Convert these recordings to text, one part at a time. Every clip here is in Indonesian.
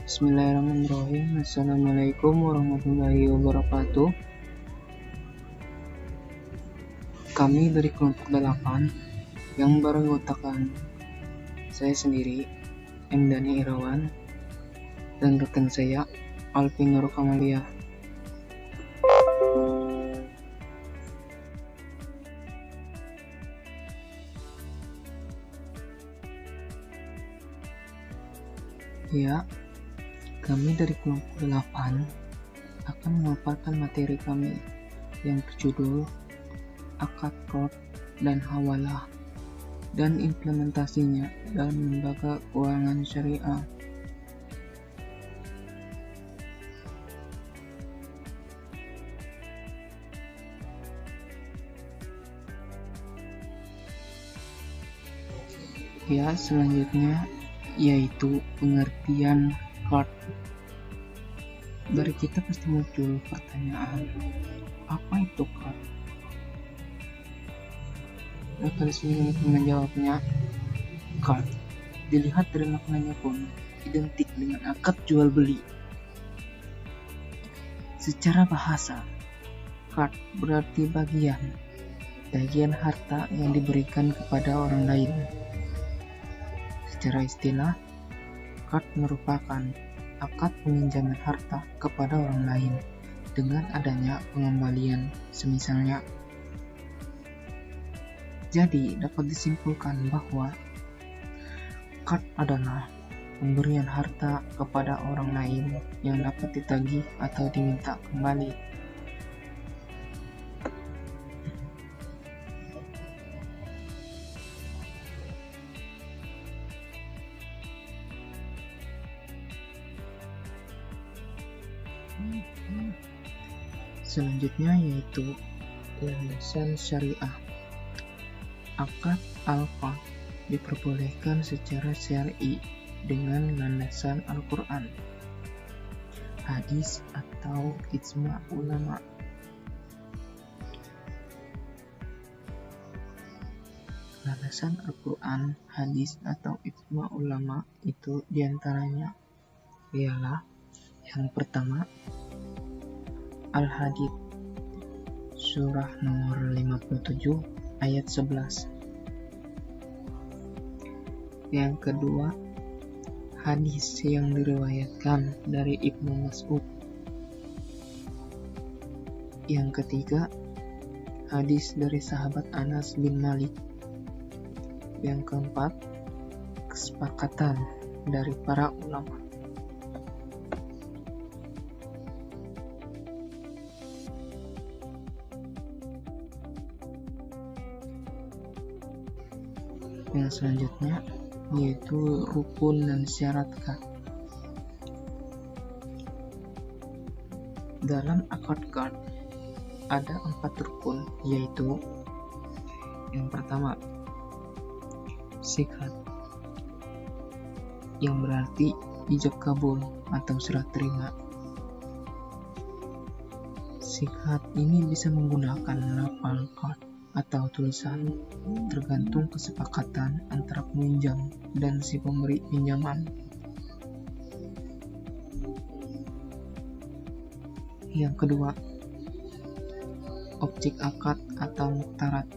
Bismillahirrahmanirrahim. Assalamualaikum warahmatullahi wabarakatuh. Kami dari kelompok 8 yang beranggotakan saya sendiri, M. Dani Irawan, dan rekan saya, Alvin Nur Kamalia. Ya, kami dari kelompok 8 akan memaparkan materi kami yang berjudul Akad Qard dan Hawalah dan implementasinya dalam lembaga keuangan syariah. Ya, selanjutnya yaitu pengertian qard. Dari kita pasti muncul pertanyaan, apa itu qard? Mekanisme menjawabnya, qard dilihat dari maknanya pun identik dengan akad jual beli. Secara bahasa, qard berarti bagian harta yang diberikan kepada orang lain. Secara istilah, qard merupakan akad peminjaman harta kepada orang lain dengan adanya pengembalian semisalnya. Jadi dapat disimpulkan bahwa qard adalah pemberian harta kepada orang lain yang dapat ditagih atau diminta kembali. Selanjutnya yaitu landasan syariah. Akad al-qard diperbolehkan secara syar'i dengan landasan Al-Quran, hadis atau ijma' ulama. Landasan Al-Quran, hadis atau ijma' ulama itu diantaranya ialah yang pertama, Al-Hadid surah nomor 57 ayat 11. Yang kedua, hadis yang diriwayatkan dari Ibnu Mas'ud. Yang ketiga, hadis dari sahabat Anas bin Malik. Yang keempat, kesepakatan dari para ulama. Yang selanjutnya yaitu rukun dan syarat qard. Dalam akad qard ada 4 rukun, yaitu yang pertama, siqat, yang berarti ijab kabul atau serah terima. Siqat ini bisa menggunakan lafal qard atau tulisan, tergantung kesepakatan antara peminjam dan si pemberi pinjaman. Yang kedua, objek akad atau muktarat.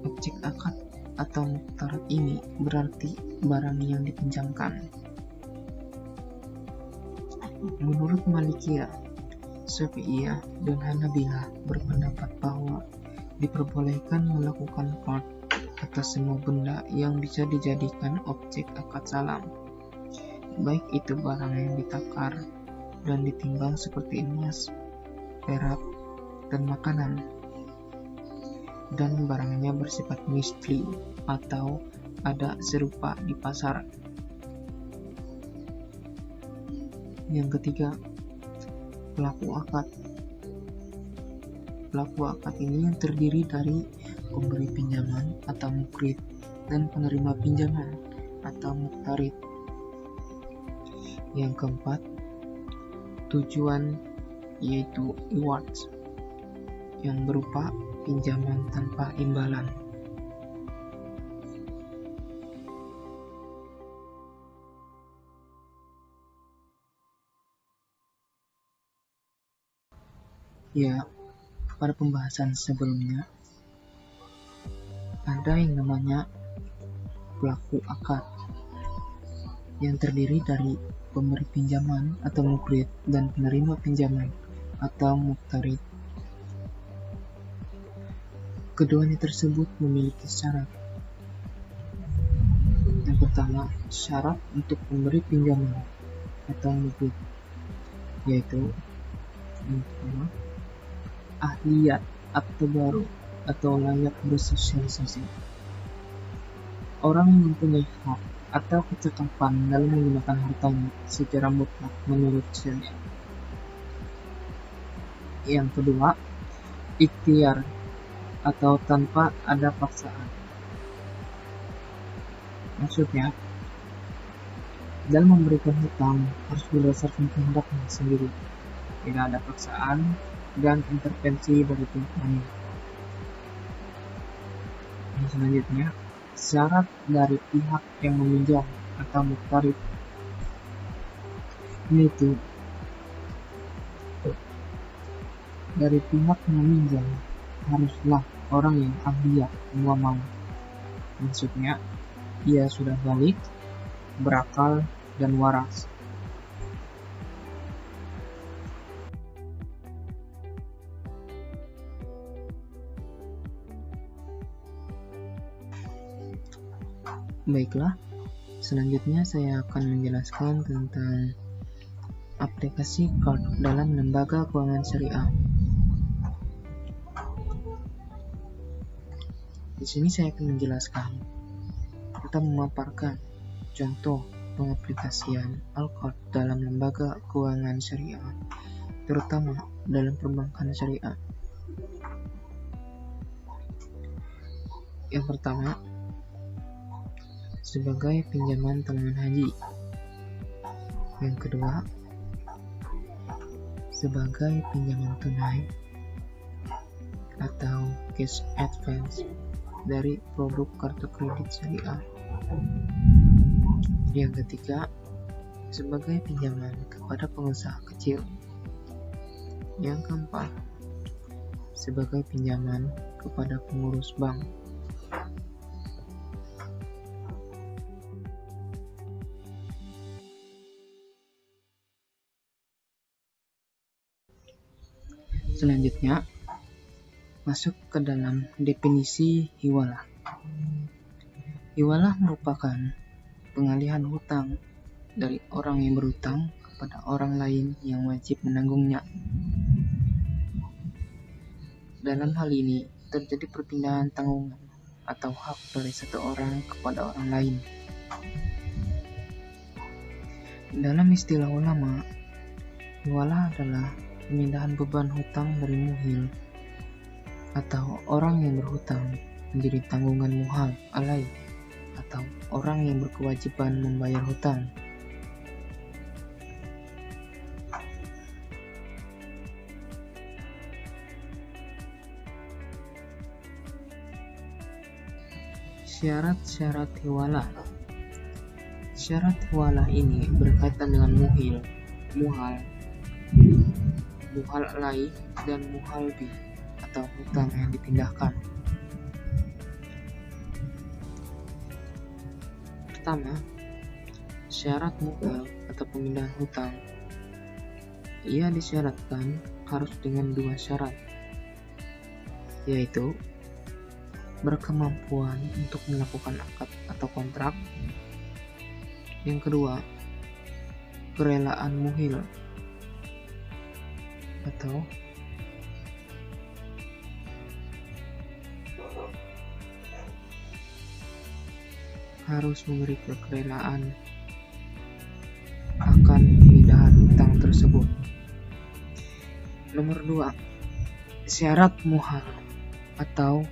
Objek akad atau muktarat ini berarti barang yang dipinjamkan. Menurut Malikiyah, Syafi'iyah dan Hanabilah berpendapat bahwa diperbolehkan melakukan qard atas semua benda yang bisa dijadikan objek akad salam, baik itu barang yang ditakar dan ditimbang seperti emas, perak, dan makanan, dan barangnya bersifat misli atau ada serupa di pasar. Yang ketiga, pelaku akad. Pelaku akad ini yang terdiri dari pemberi pinjaman atau mukrid dan penerima pinjaman atau muktarid. Yang keempat, tujuan yaitu iwad, yang berupa pinjaman tanpa imbalan. Ya, pada pembahasan sebelumnya, ada yang namanya pelaku akad, yang terdiri dari pemberi pinjaman atau mukrid dan penerima pinjaman atau muqtarid. Keduanya tersebut memiliki syarat. Yang pertama, syarat untuk pemberi pinjaman atau mukrid, yaitu yang pertama, ahliyat atau baru atau layak bersosialisasi. Orang yang mempunyai hak atau kecakapan dalam menggunakan hartanya secara mutlak menurut syariat. Yang kedua, ikhtiar atau tanpa ada paksaan. Maksudnya, dalam memberikan hutang harus berdasarkan kehendaknya sendiri, tidak ada paksaan dan intervensi dari pihak lain. Yang selanjutnya, syarat dari pihak yang meminjam atau muqtarid, yaitu dari pihak yang meminjam haruslah orang yang ahliyah muamalah. Maksudnya, ia sudah balik, berakal, dan waras. Baiklah, selanjutnya saya akan menjelaskan tentang aplikasi qard dalam lembaga keuangan syariah. Di sini saya akan menjelaskan atau memaparkan contoh pengaplikasian al-qard dalam lembaga keuangan syariah, terutama dalam perbankan syariah. Yang pertama, sebagai pinjaman tabungan haji. Yang kedua, sebagai pinjaman tunai atau cash advance dari produk kartu kredit syariah. Yang ketiga, sebagai pinjaman kepada pengusaha kecil. Yang keempat, sebagai pinjaman kepada pengurus bank. Selanjutnya, masuk ke dalam definisi hiwalah. Hiwalah merupakan pengalihan hutang dari orang yang berhutang kepada orang lain yang wajib menanggungnya. Dalam hal ini, terjadi perpindahan tanggungan atau hak dari satu orang kepada orang lain. Dalam istilah ulama, hiwalah adalah pemindahan beban hutang dari muhil atau orang yang berhutang menjadi tanggungan muhal alai atau orang yang berkewajiban membayar hutang. Syarat-syarat hiwalah. Syarat hiwalah ini berkaitan dengan muhil, muhal alai, dan muhal bih atau hutang yang dipindahkan. Pertama, syarat muhal atau pemindahan hutang. Ia disyaratkan harus dengan dua syarat, yaitu berkemampuan untuk melakukan akad atau kontrak. Yang kedua, kerelaan muhil atau harus memberi kerelaan akan pemindahan hutang tersebut. Nomor 2, syarat muhal atau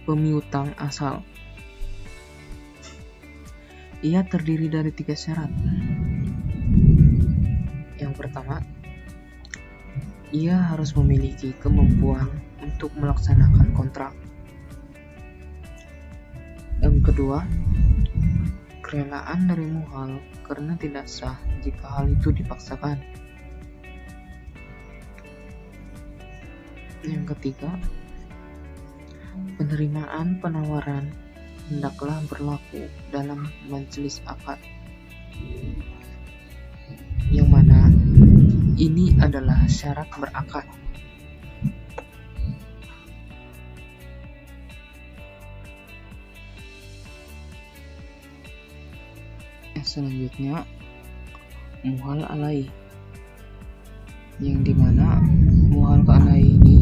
pemiutang asal. Ia terdiri dari 3 syarat. Yang pertama, ia harus memiliki kemampuan untuk melaksanakan kontrak. Yang kedua, kerelaan dari muhal karena tidak sah jika hal itu dipaksakan. Yang ketiga, penerimaan penawaran hendaklah berlaku dalam majelis akad, yang mana ini adalah syarat berakad. Selanjutnya, muhal alai, yang dimana muhal alai ini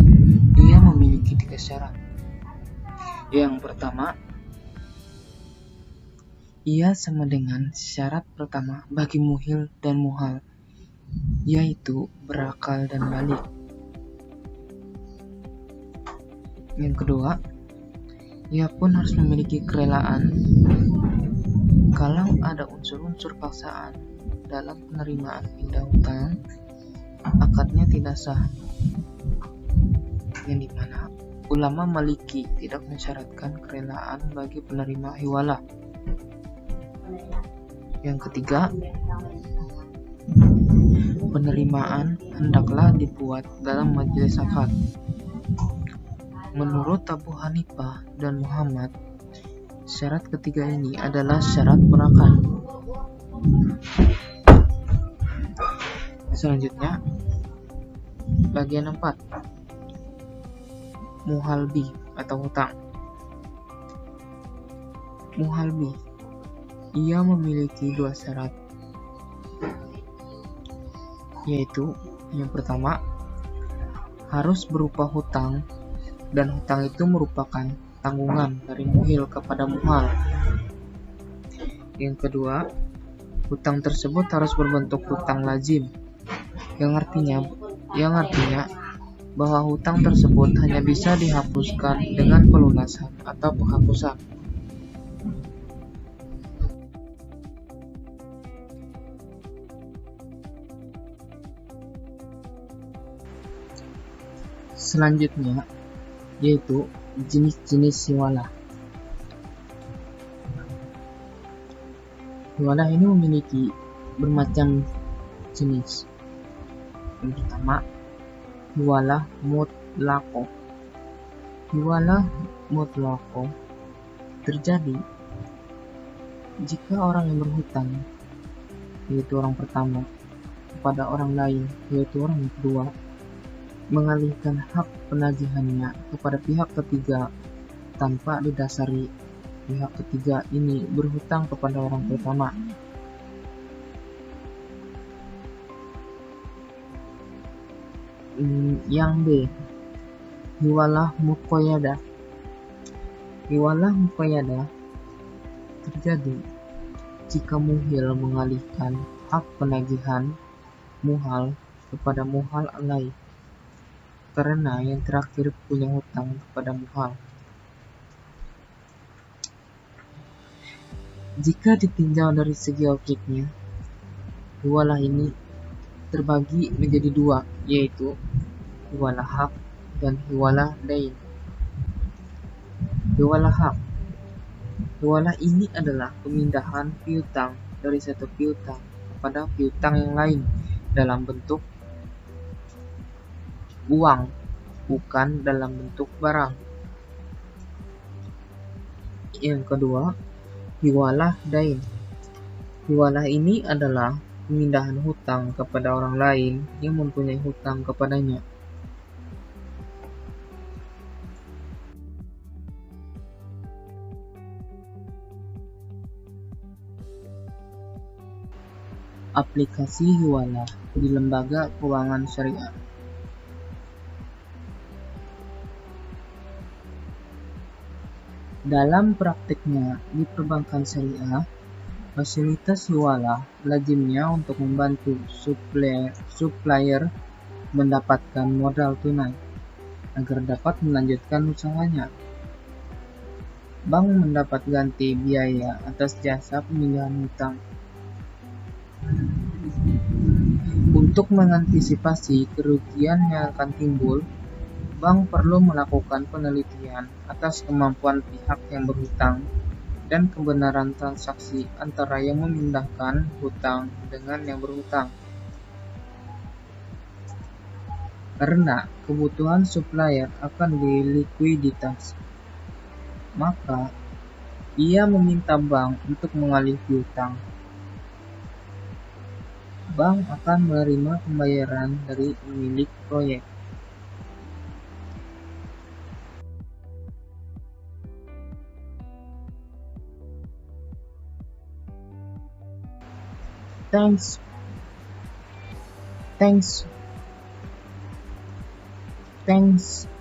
dia memiliki 3 syarat. Yang pertama, ia sama dengan syarat pertama bagi muhil dan muhal, yaitu berakal dan balik. Yang kedua, ia pun harus memiliki kerelaan. Kalau ada unsur-unsur paksaan dalam penerimaan pindah hutang, akadnya tidak sah. Yang dimana ulama Maliki tidak mensyaratkan kerelaan bagi penerima hiwalah. Yang ketiga, penerimaan hendaklah dibuat dalam majelis akad. Menurut Abu Hanifah dan Muhammad, syarat ketiga ini adalah syarat berakad. Selanjutnya, bagian 4, muhalbi atau hutang. Muhalbi, ia memiliki 2 syarat, yaitu yang pertama, harus berupa hutang, dan hutang itu merupakan tanggungan dari muhil kepada muhal. Yang kedua, hutang tersebut harus berbentuk hutang lazim, yang artinya bahwa hutang tersebut hanya bisa dihapuskan dengan pelunasan atau penghapusan. Selanjutnya, yaitu jenis-jenis hiwalah. Hiwalah ini memiliki bermacam jenis. Yang pertama, hiwalah mutlaqah. Hiwalah mutlaqah terjadi jika orang yang berhutang, yaitu orang pertama, kepada orang lain, yaitu orang yang kedua, mengalihkan hak penagihannya kepada pihak ketiga tanpa didasari pihak ketiga ini berhutang kepada orang pertama. Yang B, hiwalah muqayyadah. Hiwalah muqayyadah terjadi jika muhil mengalihkan hak penagihan muhal kepada muhal alai, karena yang terakhir punya hutang kepada muhal. Jika ditinjau dari segi objeknya, hiwalah ini terbagi menjadi 2, yaitu hiwalah hak dan hiwalah dain. Hiwalah hak, hiwalah ini adalah pemindahan piutang dari satu piutang kepada piutang yang lain dalam bentuk uang, bukan dalam bentuk barang. Yang kedua, hiwalah dain. Hiwalah ini adalah pemindahan hutang kepada orang lain yang mempunyai hutang kepadanya. Aplikasi hiwalah di lembaga keuangan syariah. Dalam praktiknya di perbankan syariah, fasilitas hiwalah lazimnya untuk membantu supplier mendapatkan modal tunai agar dapat melanjutkan usahanya. Bank mendapat ganti biaya atas jasa pemindahan hutang. Untuk mengantisipasi kerugian yang akan timbul, bank perlu melakukan penelitian atas kemampuan pihak yang berhutang dan kebenaran transaksi antara yang memindahkan hutang dengan yang berhutang. karena kebutuhan supplier akan likuiditas. Maka, ia meminta bank untuk mengalih piutang. Bank akan menerima pembayaran dari pemilik proyek. Thanks Thanks